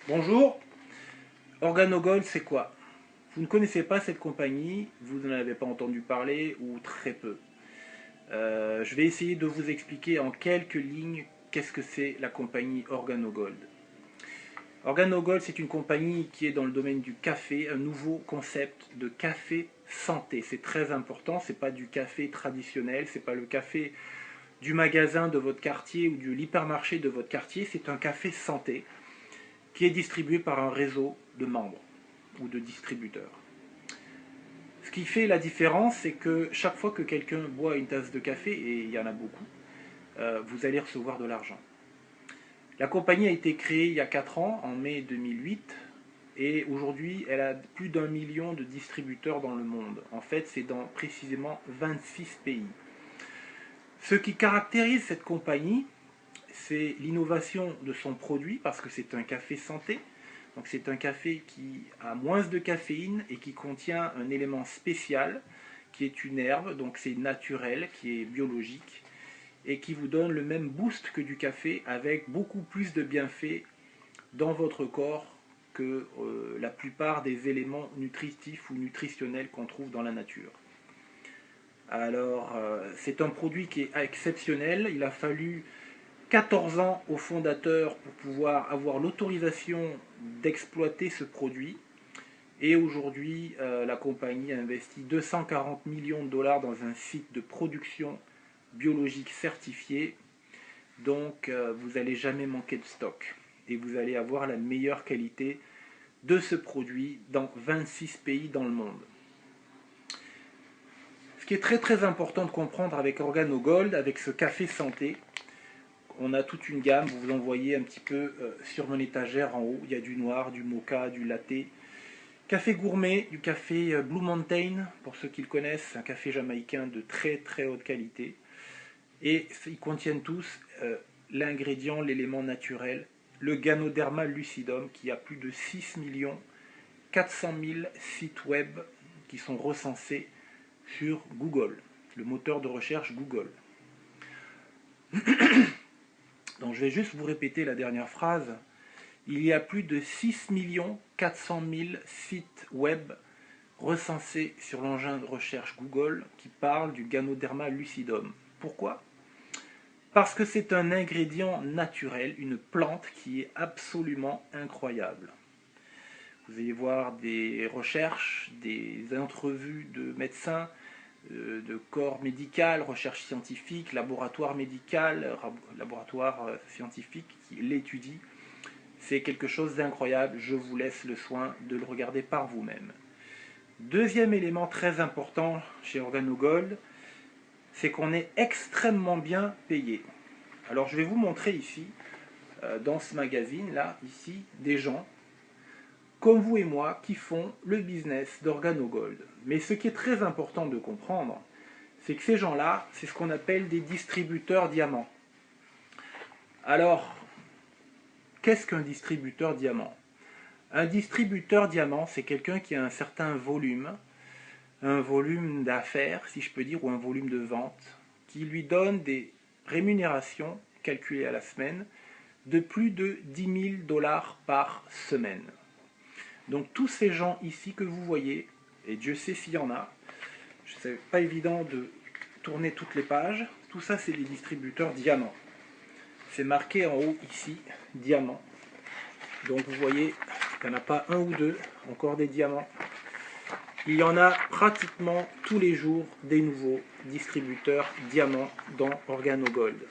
Bonjour, Organogold c'est quoi? Vous ne connaissez pas cette compagnie, vous n'en avez pas entendu parler ou très peu. Je vais essayer de vous expliquer en quelques lignes qu'est-ce que c'est la compagnie Organogold. Organogold c'est une compagnie qui est dans le domaine du café, un nouveau concept de café santé. C'est très important, c'est pas du café traditionnel, c'est pas le café du magasin de votre quartier ou de l'hypermarché de votre quartier, c'est un café santé qui est distribué par un réseau de membres ou de distributeurs. Ce qui fait la différence, c'est que chaque fois que quelqu'un boit une tasse de café, et il y en a beaucoup, vous allez recevoir de l'argent. La compagnie a été créée il y a 4 ans, en mai 2008, et aujourd'hui, elle a plus d'1 million de distributeurs dans le monde. En fait, c'est dans précisément 26 pays. Ce qui caractérise cette compagnie, c'est l'innovation de son produit, parce que c'est un café santé. Donc c'est un café qui a moins de caféine et qui contient un élément spécial, qui est une herbe, donc c'est naturel, qui est biologique, et qui vous donne le même boost que du café, avec beaucoup plus de bienfaits dans votre corps que la plupart des éléments nutritifs ou nutritionnels qu'on trouve dans la nature. Alors, c'est un produit qui est exceptionnel. Il a fallu 14 ans au fondateur pour pouvoir avoir l'autorisation d'exploiter ce produit. Et aujourd'hui, la compagnie a investi 240 millions de dollars dans un site de production biologique certifié. Donc, vous n'allez jamais manquer de stock. Et vous allez avoir la meilleure qualité de ce produit dans 26 pays dans le monde. Ce qui est très très important de comprendre avec Organogold, avec ce café santé, on a toute une gamme, vous en voyez un petit peu sur mon étagère en haut, il y a du noir, du mocha, du latte, café gourmet, du café Blue Mountain, pour ceux qui le connaissent, c'est un café jamaïcain de très très haute qualité. Et ils contiennent tous l'ingrédient, l'élément naturel, le Ganoderma lucidum, qui a plus de 6 400 000 sites web qui sont recensés sur Google, le moteur de recherche Google. Donc je vais juste vous répéter la dernière phrase. Il y a plus de 6 400 000 sites web recensés sur l'engin de recherche Google qui parlent du Ganoderma lucidum. Pourquoi? Parce que c'est un ingrédient naturel, une plante qui est absolument incroyable. Vous allez voir des recherches, des entrevues de médecins, de corps médical, recherche scientifique, laboratoire médical, laboratoire scientifique qui l'étudie. C'est quelque chose d'incroyable, je vous laisse le soin de le regarder par vous-même. Deuxième élément très important chez Organogold, c'est qu'on est extrêmement bien payé. Alors je vais vous montrer ici, dans ce magazine là, ici, des gens comme vous et moi qui font le business d'Organogold. Mais ce qui est très important de comprendre, c'est que ces gens-là, c'est ce qu'on appelle des distributeurs diamants. Alors, qu'est-ce qu'un distributeur diamant? Un distributeur diamant, c'est quelqu'un qui a un certain volume, un volume d'affaires, si je peux dire, ou un volume de vente, qui lui donne des rémunérations calculées à la semaine de plus de 10 000 dollars par semaine. Donc tous ces gens ici que vous voyez, et Dieu sait s'il y en a, c'est pas évident de tourner toutes les pages, tout ça c'est des distributeurs diamants. C'est marqué en haut ici, diamant. Donc vous voyez, il n'y en a pas un ou deux, encore des diamants. Il y en a pratiquement tous les jours des nouveaux distributeurs diamants dans Organogold.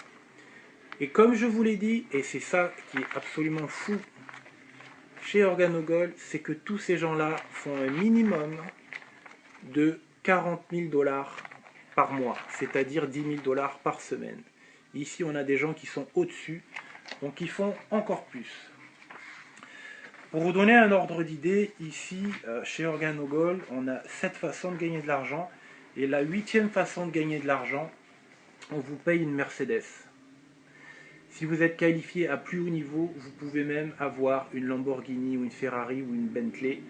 Et comme je vous l'ai dit, et c'est ça qui est absolument fou chez Organogold, c'est que tous ces gens-là font un minimum de 40 000 dollars par mois, c'est-à-dire 10 000 dollars par semaine. Ici, on a des gens qui sont au-dessus, donc qui font encore plus. Pour vous donner un ordre d'idée, ici, chez Organogold, on a 7 façons de gagner de l'argent, et la 8e façon de gagner de l'argent, on vous paye une Mercedes. Si vous êtes qualifié à plus haut niveau, vous pouvez même avoir une Lamborghini ou une Ferrari ou une Bentley,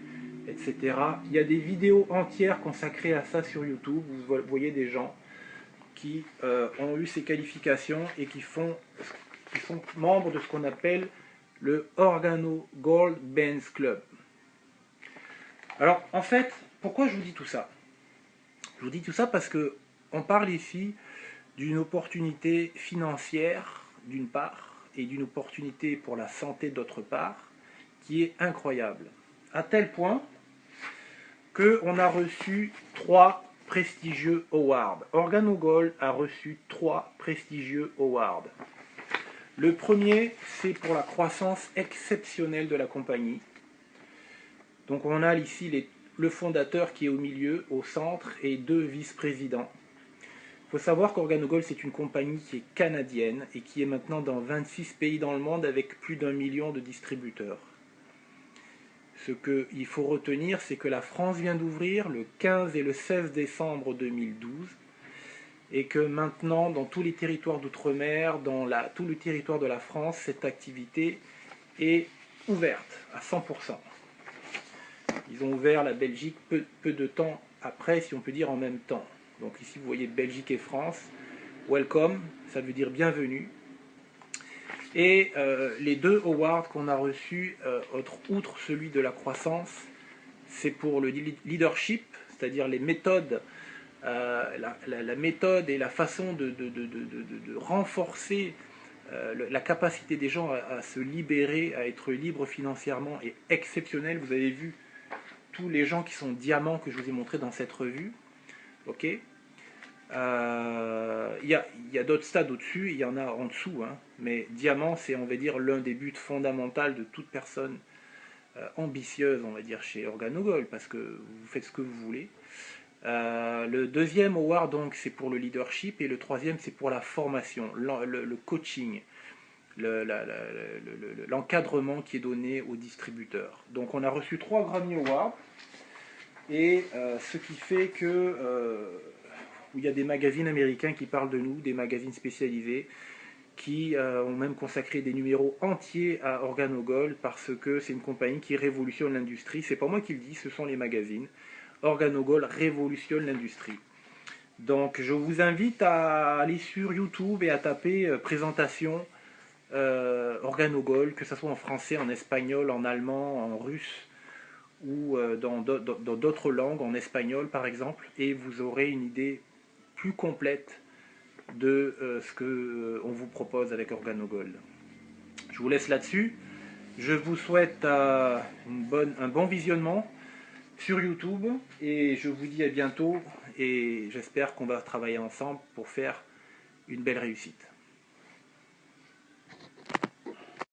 etc. Il y a des vidéos entières consacrées à ça sur YouTube. Vous voyez des gens qui ont eu ces qualifications et qui sont membres de ce qu'on appelle le Organo Gold Bands Club. Alors en fait, pourquoi je vous dis tout ça? Je vous dis tout ça parce que on parle ici d'une opportunité financière d'une part et d'une opportunité pour la santé d'autre part qui est incroyable. À tel point qu'on a reçu 3 prestigieux awards. Organo Gold a reçu 3 prestigieux awards. Le premier, c'est pour la croissance exceptionnelle de la compagnie. Donc on a ici le fondateur qui est au milieu, au centre, et 2 vice-présidents. Il faut savoir qu'Organo Gold, c'est une compagnie qui est canadienne et qui est maintenant dans 26 pays dans le monde avec plus d'1 million de distributeurs. Ce qu'il faut retenir, c'est que la France vient d'ouvrir le 15 et le 16 décembre 2012 et que maintenant, dans tous les territoires d'outre-mer, dans tout le territoire de la France, cette activité est ouverte à 100%. Ils ont ouvert la Belgique peu de temps après, si on peut dire en même temps. Donc ici, vous voyez Belgique et France. Welcome, ça veut dire bienvenue. Et les 2 awards qu'on a reçus, outre celui de la croissance, c'est pour le leadership, c'est-à-dire les méthodes, la méthode et la façon de renforcer la capacité des gens à se libérer, à être libres financièrement est exceptionnelle. Vous avez vu tous les gens qui sont diamants que je vous ai montré dans cette revue. Ok. Il y a d'autres stades au-dessus, il y en a en dessous, hein, mais diamant, c'est, on va dire, l'un des buts fondamentaux de toute personne ambitieuse, on va dire, chez Organo Gold, parce que vous faites ce que vous voulez. Le deuxième award, donc, c'est pour le leadership, et le troisième, c'est pour la formation, le coaching, l'encadrement qui est donné aux distributeurs. Donc, on a reçu 3 Grammy Awards, et ce qui fait que où il y a des magazines américains qui parlent de nous, des magazines spécialisés, qui ont même consacré des numéros entiers à Organo Gold parce que c'est une compagnie qui révolutionne l'industrie. C'est pas moi qui le dis, ce sont les magazines. Organo Gold révolutionne l'industrie. Donc je vous invite à aller sur YouTube et à taper présentation Organo Gold, que ce soit en français, en espagnol, en allemand, en russe ou dans d'autres langues, en espagnol par exemple, et vous aurez une idée plus complète de ce qu'on vous propose avec Organo Gold. Je vous laisse là-dessus. Je vous souhaite un bon visionnement sur YouTube et je vous dis à bientôt et j'espère qu'on va travailler ensemble pour faire une belle réussite.